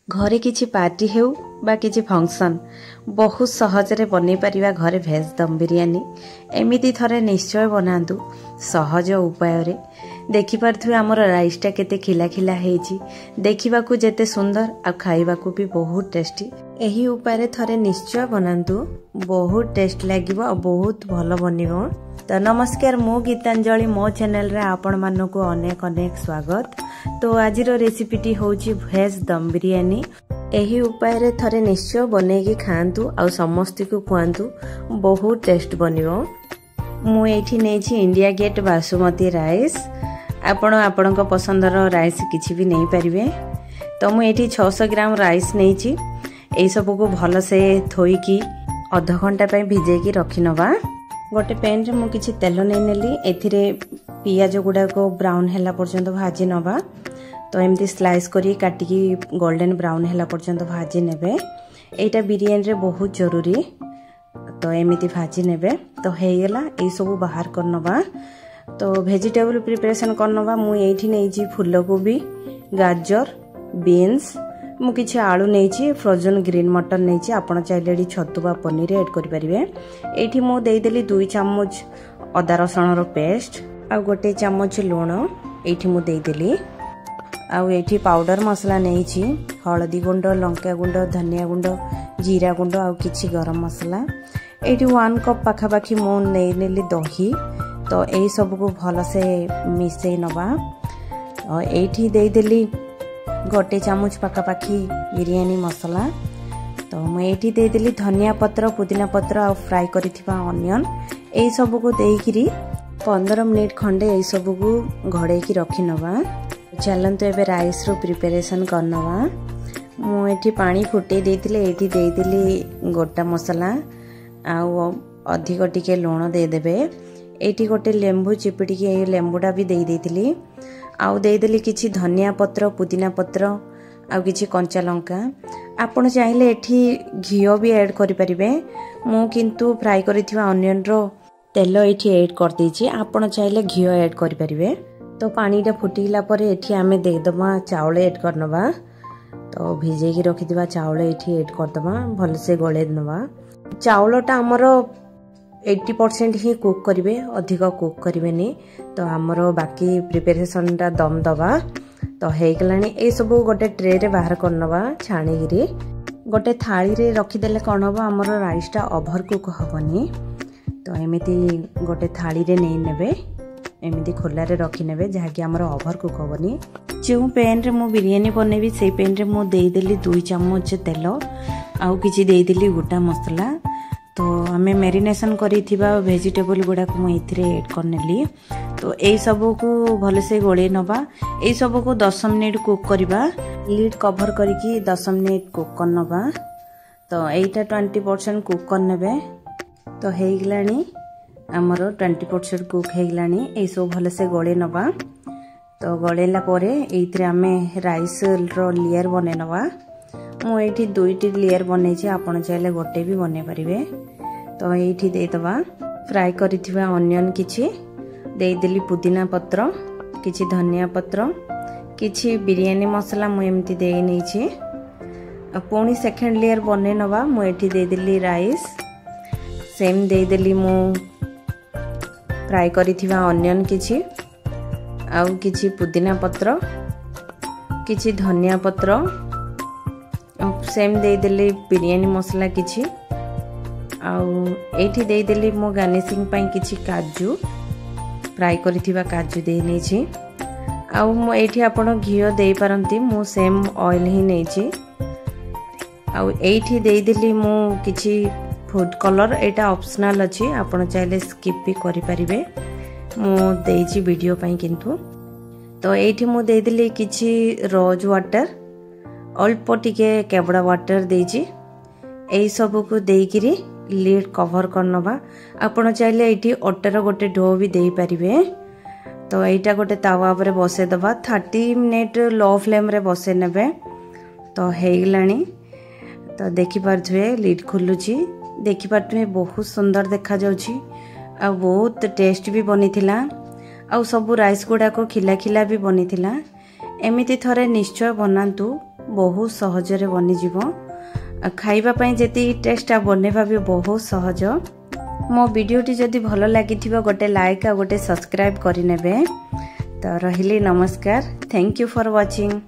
घरे किछि पार्टी हेउ बा किछि फंक्शन बहुत सहजरे बनै परिबा घरे भेज दम बिरयानी एमिति थरे निश्चय बनांतु सहज उपाय रे देखि परथु हमर राइसटा केते खिला खिला हेछि देखिबाकू जेते सुंदर आ खाइबाकू भी बहुत टेस्टी एही उपाय रे थरे निश्चय बनांतु बहुत टेस्ट लागिबो आ बहुत भलो बनिबो। तो नमस्कार मु गीतांजलि मो चैनल रे आपण मानको अनेक अनेक स्वागत। तो आज रेसिपीटी होची भेज दम बिरयानी एही उपाय रे थरे निश्चय बनेगी खांतु आ समस्त को खुआंतु बहुत टेस्ट बनिबो। मु एठी नेछि इंडिया गेट बासमती राइस आपण आपणक पसंदर राइस किछि भी नहीं परिबे। तो मु एठी 600 ग्राम राइस नेछि एई सब को भलो से थोईकी आधा घंटा पय भिजेकी रखि नबा। गोटे पैन रे मु किछि तेल नै नेली एथिरे पियाज गुडा को ब्राउन हैला पर्यंत भाजी नबा। तो एमती स्लाइस करी काटिकी गोल्डन ब्राउन हैला पर्यंत भाजी नेबे एटा बिरयानी रे बहुत जरूरी। तो एमिति भाजी नेबे तो हेगला ए सब बाहर कर नबा। तो वेजिटेबल प्रिपरेशन कर नबा मु एठी नेछि फूलकोबी गाजर बीन्स मु किछि आलू नेछि फ्रोजन ग्रीन मटर नेछि आपण चाइलेडी छतु बा पनीर ऐड करि परिबे। एठी मु देई देली 2 चम्मच अदा रसुण रो पेस्ट आ गोटे चम्मच लूण एठी मु देई देली आ एठी पाउडर मसला नेछि हळदी गुंड लंका गुंड धनिया गुंड जीरा गुंड आ किछि गरम मसला एठी 1 कप पाखा पाखी मु नै नेली दही। तो एई सब को भलो से मिसै नबा आ एठी देई देली गोटे चामच पाखा पाखी बिरयानी मसला। तो मु एठी दे देली धनिया पत्र पुदीना पत्र आ फ्राई करिथिबा अनियन एई सब को देइकिरी 15 मिनिट खंडे एई सब को घड़े की रखि नबा। चलंतु एबे राइस रो प्रिपरेशन करनबा। मु एठी पानी फुटे देतिले एठी दे देली गोटा मसला आ अधिक टिके लूण दे देबे। एठी गोटे लेंबू चिपिटी के लेंबूडा भी दे देतिली आउ दे देली किछि धनिया पत्र पुदीना पत्र आउ किछि कंचा लंका आपण चाहिले एठी घियो भी ऐड करि परिबे। मु किंतु फ्राई करिथिबा अनियन रो तेल एठी ऐड कर देछि आपण चाहिले घियो ऐड करि परिबे। तो पानीटा फुटिला परे एठी आमे दे दमा चावल ऐड करनबा। तो भिजे की रखिदिबा चावल एठी ऐड कर दमा भल से गळे दनबा। चावलटा हमरो 80% ही कुक करिवे अधिक कुक करिवेनी। तो हमरो बाकी प्रिपरेशन टा दम दबा। तो हे गलानी ए सब गोटे ट्रे रे बाहर करनबा छाणी गिरी गोटे थाली रे रखि देले कोन होबा हमरो राइस टा ओवर कुक होबनी। तो एमिति गोटे थाली रे नै नेबे एमिति खोला रे रखि नेबे जहा कि हमरो ओवर कुक होबनी। जो पैन रे मु बिरयानी बनेबी सेई पैन रे मु देई देली 2 चम्मच तेल आउ किछि देई देली गोटा मसला। तो हमें मैरिनेशन करिथिबा वेजिटेबल गुडा को मु इथरे ऐड करनेली। तो एई सब को भले से गोळे नबा एई सब को 10 मिनिट कुक करिबा लीड कवर करिकी 10 मिनिट कुक करनबा। तो एटा 20% कुक करनेबे। तो हेगलानी हमरो 20% कुक हेगलानी एई सब भले से गोळे नबा। तो गोळेला परे एइथरे हमें राइस रो लेयर बने नबा। मु एठी 2टी लेयर बनै छी आपण चाहिले गोटे भी बने परिबे। तो एठी दे दबा फ्राई करिथिबा अनियन किछि दे देली पुदीना पत्र किछि धनिया पत्र किछि बिरयानी मसला मु एमती दे नै छी। पुणी सेकंड लेयर बने नबा मु एठी दे देली राइस सेम दे देली मु फ्राई करिथिबा अनियन किछि आउ किछि पुदीना पत्र किछि धनिया पत्र सेम दे देली बिरयानी मसला किछि आउ एठी दे देली मो गार्निशिंग पई किछि काजू फ्राई करिथिबा काजू दे नै छी आउ मो एठी आपण घियो दे पारंती मु सेम ऑयल ही नै छी आउ एठी दे देली मु किछि फूड कलर एटा ऑप्शनल अछि आपण चाहिले स्किप भी करि परिबे मु देई छी वीडियो पई किंतु। तो एठी मु दे देली किछि रोज वाटर अल्प टिके केवड़ा वाटर देछि एई सब को देइकिरी लीड कवर करनबा। आपण चाहिले एठी ओटर गोटे डो भी देई परिबे। तो एटा गोटे तावा पर बसे दबा 30 मिनिट लो फ्लेम रे बसे नेबे। तो हेगलानी तो देखि परथुए लीड खुलुची देखि परथुए बहुत सुंदर देखा जाउची आ बहुत टेस्ट भी बनिथिला आ सब राइस गुडा को खिला खिला भी बनिथिला। एमिति थरे निश्चय बनांतु बहुत सहज रे बनी जीवो खाइबा पई जेती टेस्ट आ बनेबा भी बहुत सहज। मो वीडियोटी जदि भल लागिथिबो गोटे लाइक आ गोटे सब्सक्राइब करि नेबे। तो रहिली नमस्कार। Thank you for watching.